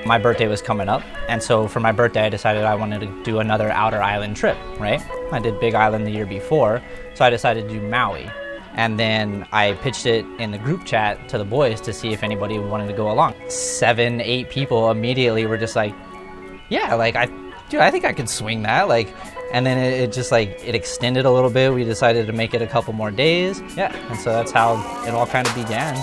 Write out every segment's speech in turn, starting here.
My birthday was coming up, and so for my birthday I decided I wanted to do another outer island trip, right? I did Big Island the year before, so I decided to do Maui. And then I pitched it in the group chat to the boys to see if anybody wanted to go along. 7, 8 people immediately were just like, yeah, like I think I could swing that. Like, and then it just like, it extended a little bit. We decided to make it a couple more days. Yeah, and so that's how it all kind of began.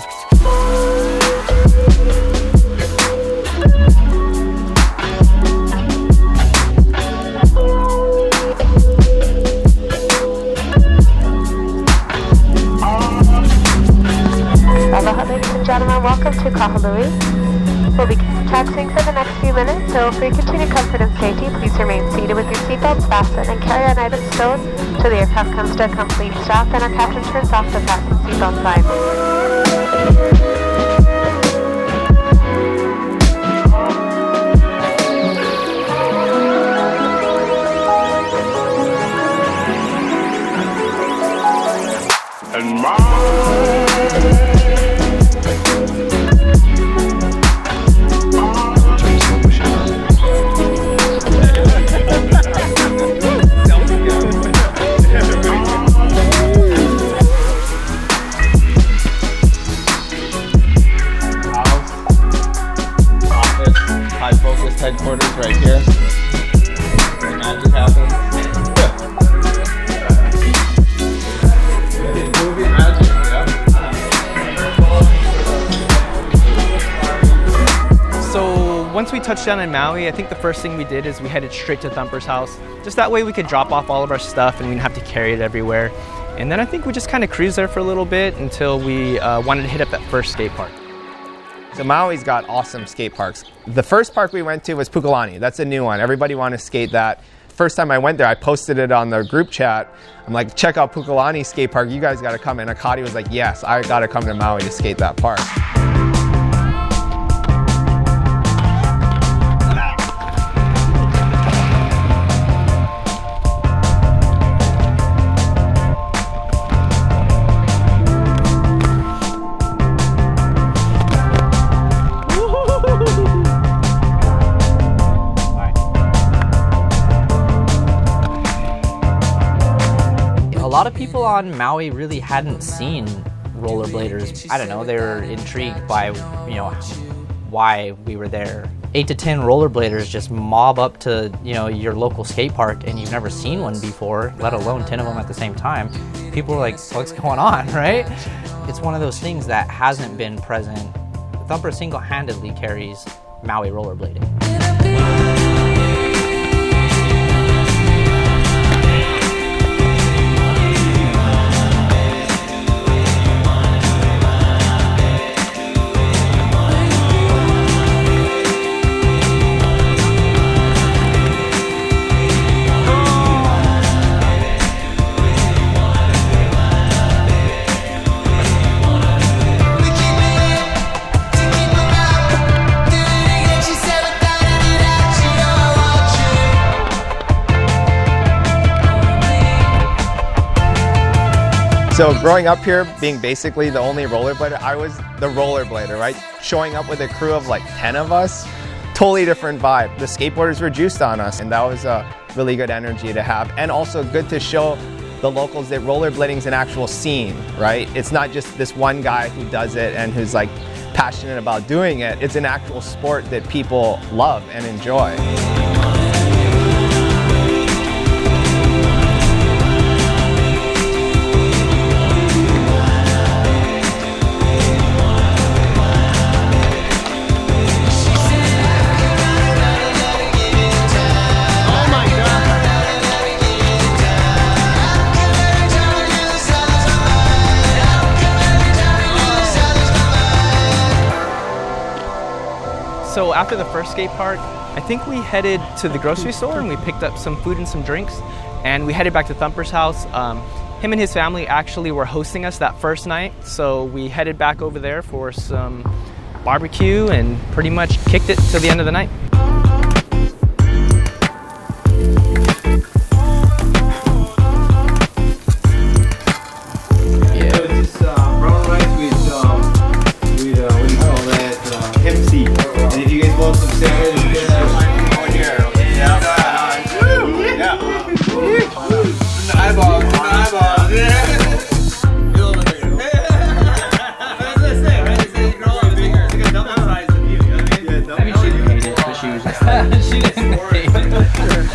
Aloha, ladies and gentlemen, welcome to Kahului. We'll be taxiing for the next few minutes, so for your continued comfort and safety, please remain seated with your seatbelts fastened and carry on items stowed till the aircraft comes to a complete stop and our captain turns off the fasten seatbelt sign. Headquarters right here. Magic happens. Movie magic, yeah. So once we touched down in Maui, I think the first thing we did is we headed straight to Thumper's house. Just that way we could drop off all of our stuff and we didn't have to carry it everywhere. And then I think we just kind of cruised there for a little bit until we wanted to hit up that first skate park. So Maui's got awesome skate parks. The first park we went to was Pukalani. That's a new one. Everybody wanted to skate that. First time I went there, I posted it on the group chat. I'm like, check out Pukalani skate park. You guys got to come. And Akati was like, yes, I got to come to Maui to skate that park. A lot of people on Maui really hadn't seen rollerbladers. I don't know, they were intrigued by, why we were there. 8 to 10 rollerbladers just mob up to, your local skate park and you've never seen one before, let alone 10 of them at the same time. People are like, what's going on, right? It's one of those things that hasn't been present. Thumper single-handedly carries Maui rollerblading. So growing up here, being basically the only rollerblader, I was the rollerblader, right? Showing up with a crew of like 10 of us, totally different vibe. The skateboarders were juiced on us and that was a really good energy to have. And also good to show the locals that rollerblading is an actual scene, right? It's not just this one guy who does it and who's like passionate about doing it. It's an actual sport that people love and enjoy. So after the first skate park, I think we headed to the grocery store and we picked up some food and some drinks and we headed back to Thumper's house. Him and his family actually were hosting us that first night, so we headed back over there for some barbecue and pretty much kicked it till the end of the night. Hemp seed. And if you guys want some salmon,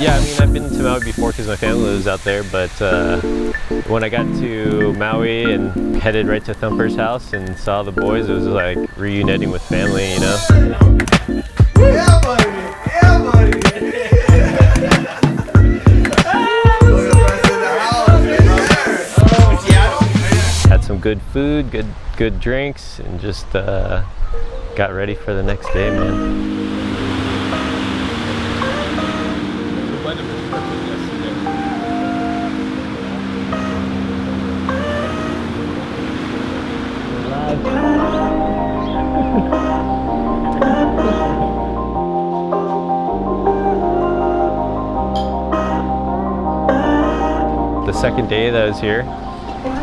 Yeah, I mean, I've been to Maui before because my family lives out there, but when I got to Maui and headed right to Thumper's house and saw the boys, it was like reuniting with family, you know? Yeah, buddy! Yeah, buddy! Had some good food, good drinks, and just got ready for the next day, man. The second day that I was here,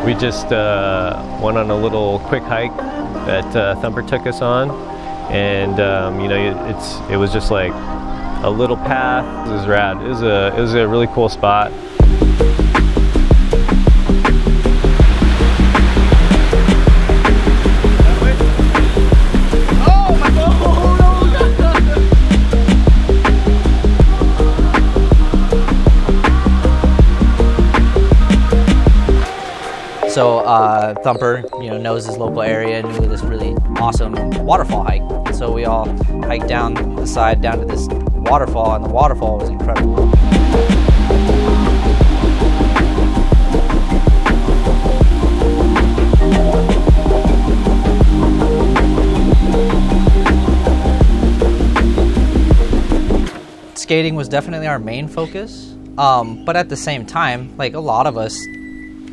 we just went on a little quick hike that Thumper took us on, and you know, it was just like a little path. It was rad. It was a really cool spot. So Thumper, you know, knows his local area, knew this really awesome waterfall hike. So we all hiked down the side, down to this waterfall, and the waterfall was incredible. Skating was definitely our main focus, but at the same time, like a lot of us,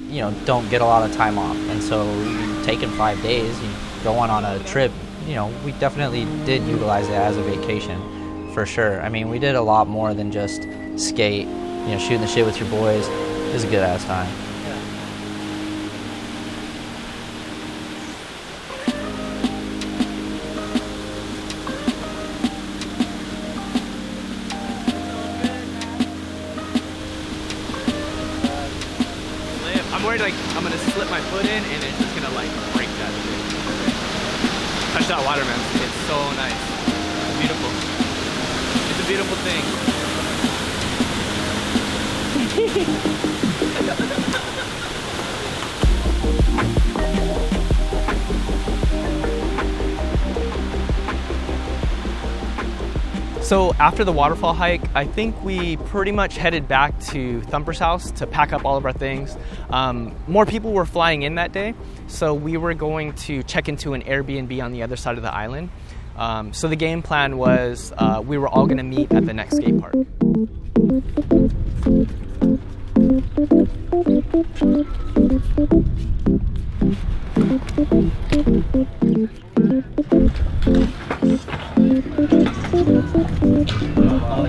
you know, don't get a lot of time off, and so taking 5 days, you go on a trip, you know, we definitely did utilize it as a vacation, for sure. I mean, we did a lot more than just skate, you know, shooting the shit with your boys. It was a good ass time. I'm worried like I'm gonna slip my foot in and it's just gonna like break that shit. Touch that water, man. It's so nice. It's beautiful. It's a beautiful thing. So after the waterfall hike, I think we pretty much headed back to Thumper's house to pack up all of our things. More people were flying in that day, so we were going to check into an Airbnb on the other side of the island. So the game plan was we were all gonna meet at the next skate park.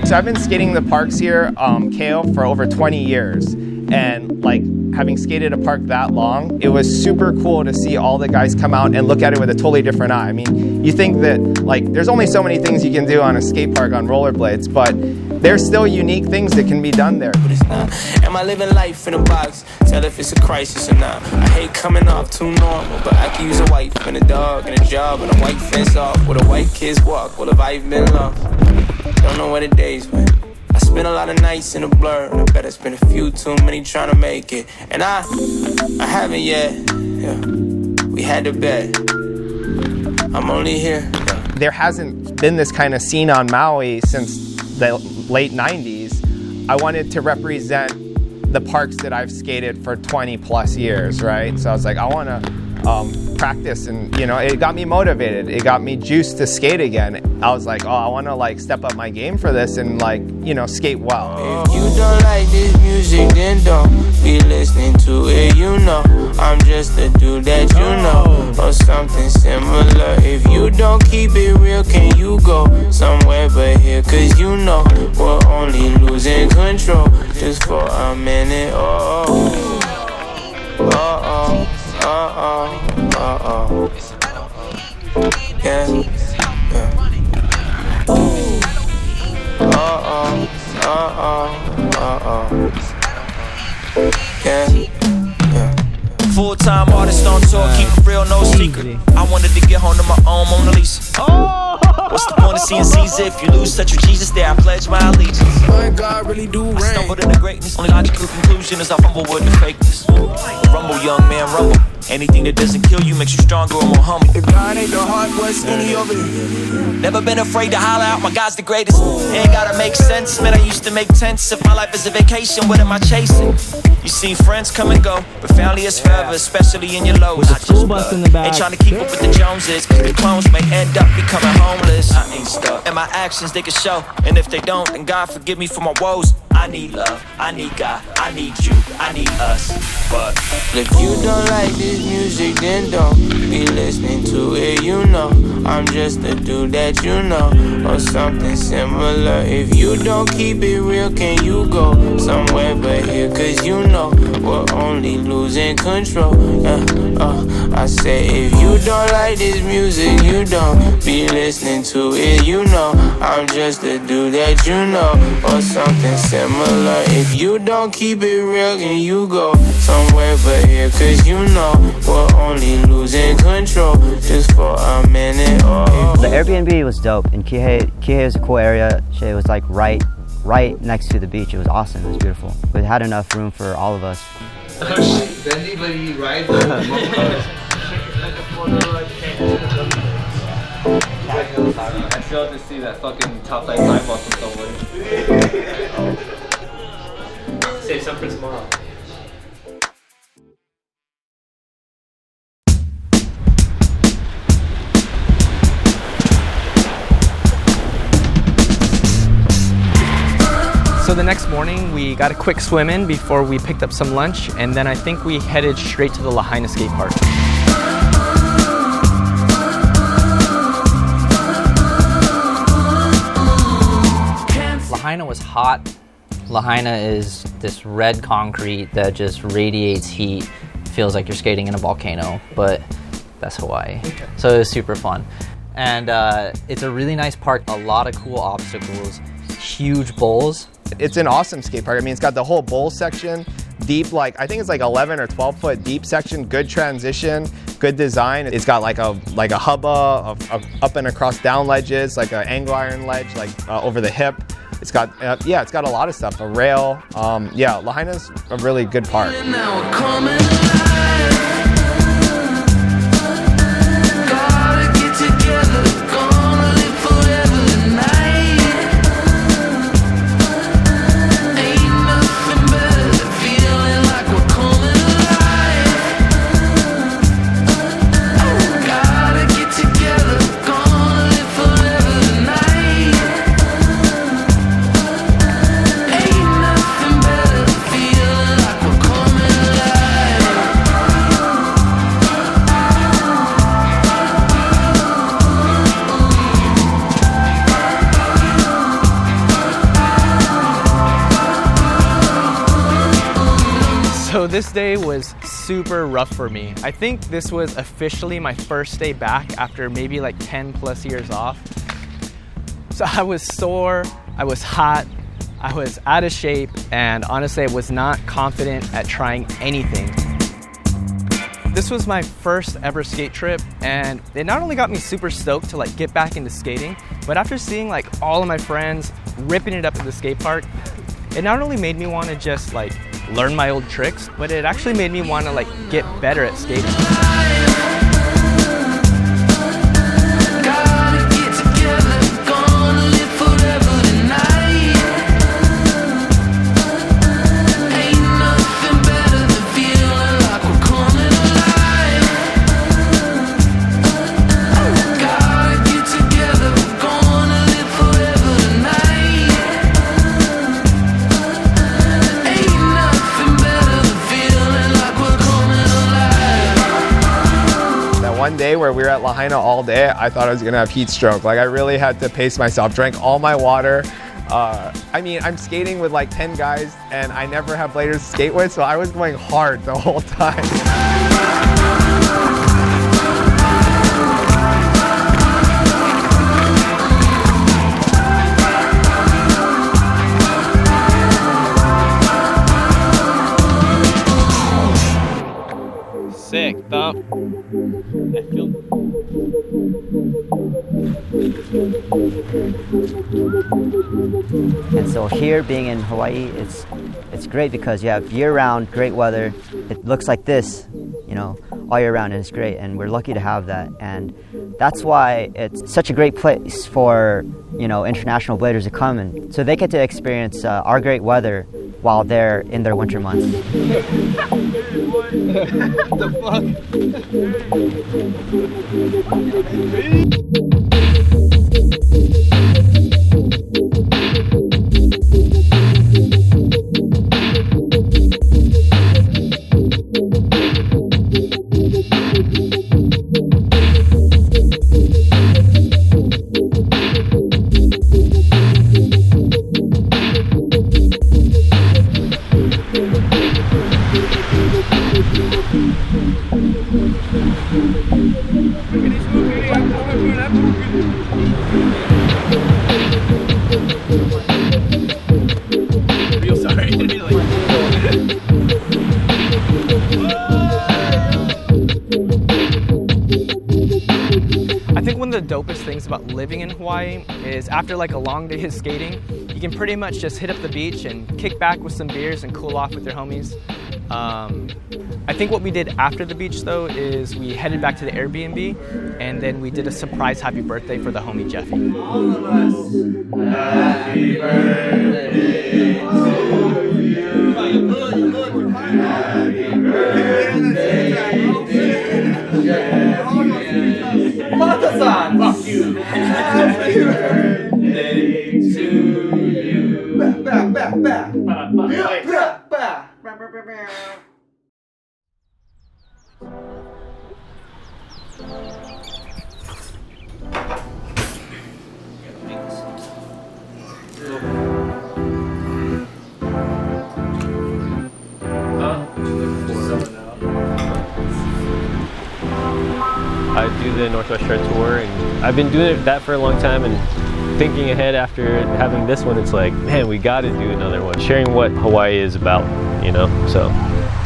So I've been skating the parks here, KO, for over 20 years. And like having skated a park that long, it was super cool to see all the guys come out and look at it with a totally different eye. I mean, you think that like there's only so many things you can do on a skate park on rollerblades, but there's still unique things that can be done there. But it's not. Am I living life in a box? Tell if it's a crisis or not. I hate coming off too normal, but I can use a wife and a dog and a job and a white fence off where the white kids walk. Well, if I've been lost, don't know where the days went. I spent a lot of nights in a blur, and I bet I spent a few too many trying to make it. And I haven't yet. Yeah, we had to bet. I'm only here. Yeah. There hasn't been this kind of scene on Maui since the late 90s. I wanted to represent the parks that I've skated for 20 plus years, right? So I was like, I want to practice, and you know, it got me motivated. It got me juiced to skate again. I was like, oh, I want to like step up my game for this and like, you know, skate well. If you don't like this music, then don't be listening to it. You know, I'm just a dude that you know, or something similar. If you don't keep it real, can you go somewhere but here? Cause you know, we're only losing control just for a minute. Oh, oh, oh, oh, oh, oh. Yeah, yeah. Oh, oh, oh, oh, yeah, yeah. Full-time artist on tour, keep it real, no secret. I wanted to get home to my own Mona Lisa. Oh! What's the point of seeing Caesar if you lose touch with Jesus? There I pledge my allegiance. My God really do reign. I stumbled into greatness. Only logical conclusion is I fumble with the fakeness. Rumble, young man, rumble. Anything that doesn't kill you makes you stronger or more humble. If God ain't the heart, what's any of it? Never been afraid to holler out, my God's the greatest. It ain't gotta make sense, man, I used to make tents. If my life is a vacation, what am I chasing? You see friends come and go, but family is forever, especially in your lows. With the school bus in the back. Ain't trying to keep up with the Joneses, cause the clones may end up becoming homeless. I ain't stuck, and my actions they can show. And if they don't, then God forgive me for my woes. I need love, I need God, I need you, I need us. But if you don't like this music, then don't be listening to it. You know, I'm just a dude that you know, or something similar. If you don't keep it real, can you go somewhere but here? Cause you know we're only losing control. I say if you don't like this music, you don't be listening to it. You know, I'm just a dude that you know, or something similar. If you don't keep it real, can you go somewhere but here? Cause you know we're only losing control just for a minute. The Airbnb was dope, and Kihei was a cool area. It was like right next to the beach. It was awesome. It was beautiful. We had enough room for all of us. Did anybody ride the I still have to see that fucking top light sidewalk from somewhere. Save some for tomorrow. So the next morning, we got a quick swim in before we picked up some lunch, and then I think we headed straight to the Lahaina skate park. Lahaina was hot. Lahaina is this red concrete that just radiates heat. Feels like you're skating in a volcano, but that's Hawaii. So it was super fun. And it's a really nice park, a lot of cool obstacles, huge bowls. It's an awesome skate park. I mean, it's got the whole bowl section, deep, like I think it's like 11 or 12 foot deep section, good transition, good design. It's got like a hubba of up and across down ledges, like an angle iron ledge, like over the hip. It's got, it's got a lot of stuff, a rail. Yeah, Lahaina's a really good park. So this day was super rough for me. I think this was officially my first day back after maybe like 10 plus years off. So I was sore, I was hot, I was out of shape, and honestly I was not confident at trying anything. This was my first ever skate trip, and it not only got me super stoked to like get back into skating, but after seeing like all of my friends ripping it up at the skate park, it not only made me want to just like learn my old tricks, but it actually made me want to like get better at skating. One day where we were at Lahaina all day, I thought I was gonna have heat stroke. Like I really had to pace myself, drank all my water. I mean, I'm skating with like 10 guys and I never have bladers to skate with, so I was going hard the whole time. Sick. Thump. And so here, being in Hawaii, it's great because you have year-round great weather. It looks like this, you know, all year round, and it's great. And we're lucky to have that. And that's why it's such a great place for, you know, international bladers to come, and so they get to experience our great weather while they're in their winter months. What the fuck? Real sorry. I think one of the dopest things about living in Hawaii is after like a long day of skating, you can pretty much just hit up the beach and kick back with some beers and cool off with your homies. I think what we did after the beach though is we headed back to the Airbnb and then we did a surprise happy birthday for the homie Jeffy. All of us. Happy birthday to you. Happy birthday, Mata-san, fuck you. Happy birthday to you. Back. I do the Northwest Shred Tour, and I've been doing that for a long time, and thinking ahead after having this one, it's like, man, we got to do another one. Sharing what Hawaii is about, you know, so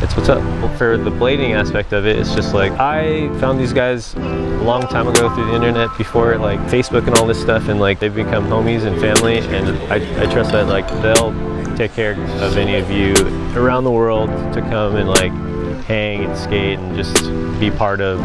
it's what's up. For the blading aspect of it, it's just like, I found these guys a long time ago through the internet before like Facebook and all this stuff, and like they've become homies and family, and I trust that like they'll take care of any of you around the world to come and like hang and skate and just be part of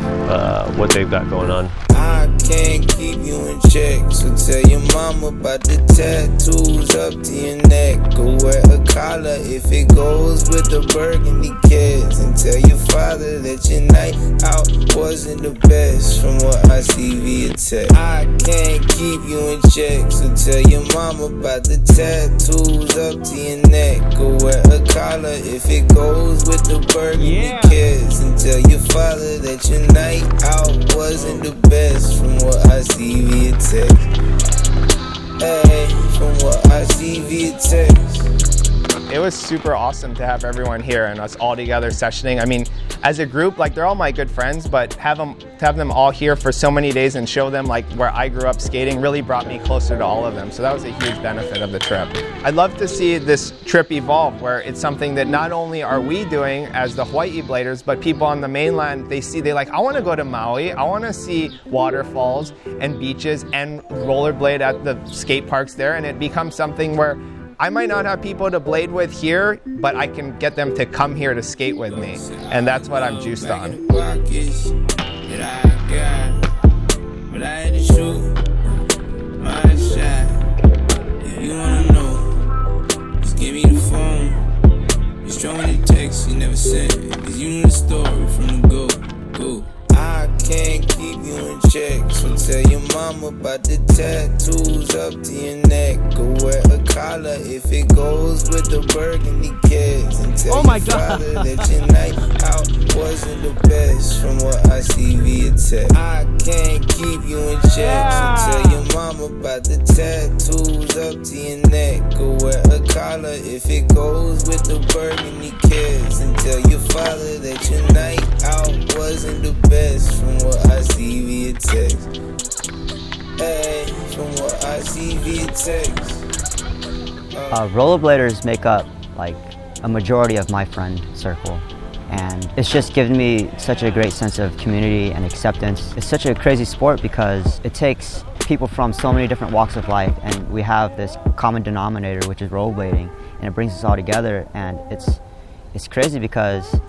what they've got going on. I can't keep you in check, so tell your mama about the tattoos up to your neck. Go wear a collar if it goes with the burgundy kids, and tell your father that your night out wasn't the best from what I see via text. I can't keep you in check, so tell your mama about the tattoos up to your neck. Go wear a collar if it goes with the burgundy kids, and tell your father that your night out wasn't the best from what I see via text. Hey, from what I see via text. It was super awesome to have everyone here and us all together sessioning. I mean, as a group, like they're all my good friends, but to have them all here for so many days and show them like where I grew up skating really brought me closer to all of them. So that was a huge benefit of the trip. I'd love to see this trip evolve, where it's something that not only are we doing as the Hawaii Bladers, but people on the mainland, they like, I want to go to Maui, I want to see waterfalls and beaches and rollerblade at the skate parks there, and it becomes something where I might not have people to blade with here, but I can get them to come here to skate with me. And that's what I'm juiced on. If you wanna know, just give me the phone. Just show me the text you never sent, cause you knew the story from the go. I can't keep you in check, so tell your mama about the tattoos up to your neck. Go wear a collar if it goes with the burgundy kids, and tell your father that your night out wasn't the best from what I see via text. I can't keep you in check, so tell your mama about the tattoos up to your neck. Go wear a collar if it goes with the burgundy kids, and tell your father that your night out wasn't the best from what I see via text. Hey, from what I see via text. Rollerbladers make up like a majority of my friend circle, and and it's just given me such a great sense of community and acceptance. It's such a crazy sport because it takes people from so many different walks of life, and we have this common denominator, which is rollerblading, and it brings us all together. And it's crazy because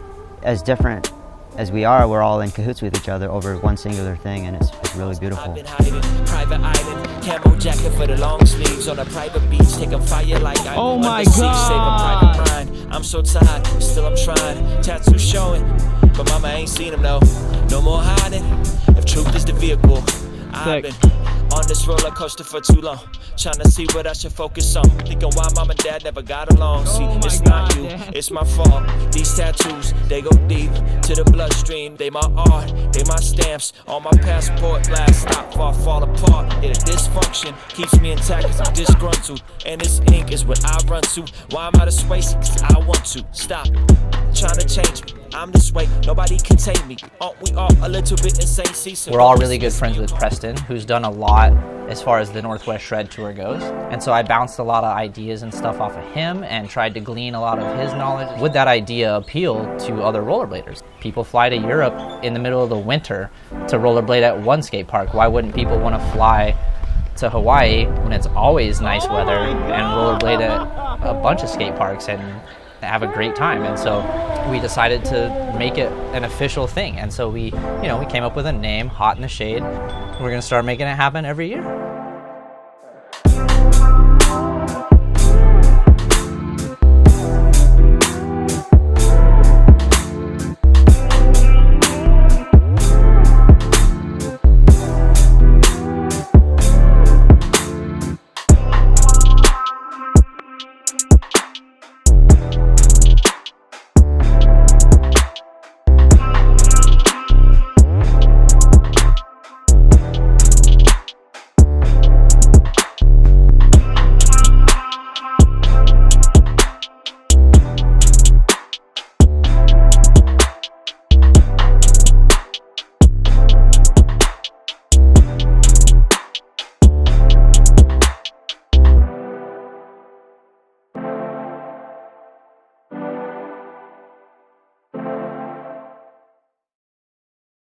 as different as we are, we're all in cahoots with each other over one singular thing, and it's really beautiful. Private island, camo jacket for the long sleeves on a private beach, taking fire like I'm Oh my under siege, God. save a private mind. I'm so tired, still I'm trying. Tattoos showing, but mama ain't seen them though. No more hiding. If truth is the vehicle, I've been on this roller coaster for too long, trying to see what I should focus on. Thinking why mom and dad never got along. See, it's not you, it's my fault. These tattoos, they go deep to the bloodstream. They my art, they my stamps on my passport. Last stop before I fall apart. Yeah, the dysfunction keeps me intact cause I'm disgruntled, and this ink is what I run to. Why I'm out of space? Cause I want to stop trying to change me. I'm this way, nobody can tame me. Aren't we all a little bit insane? See, so We're all really good friends with Preston, who's done a lot as far as the Northwest Shred Tour goes. And so I bounced a lot of ideas and stuff off of him and tried to glean a lot of his knowledge. Would that idea appeal to other rollerbladers? People fly to Europe in the middle of the winter to rollerblade at one skate park. Why wouldn't people want to fly to Hawaii when it's always nice weather and rollerblade at a bunch of skate parks and have a great time? And so we decided to make it an official thing. And so we came up with a name, Hot in the Shade. We're gonna start making it happen every year.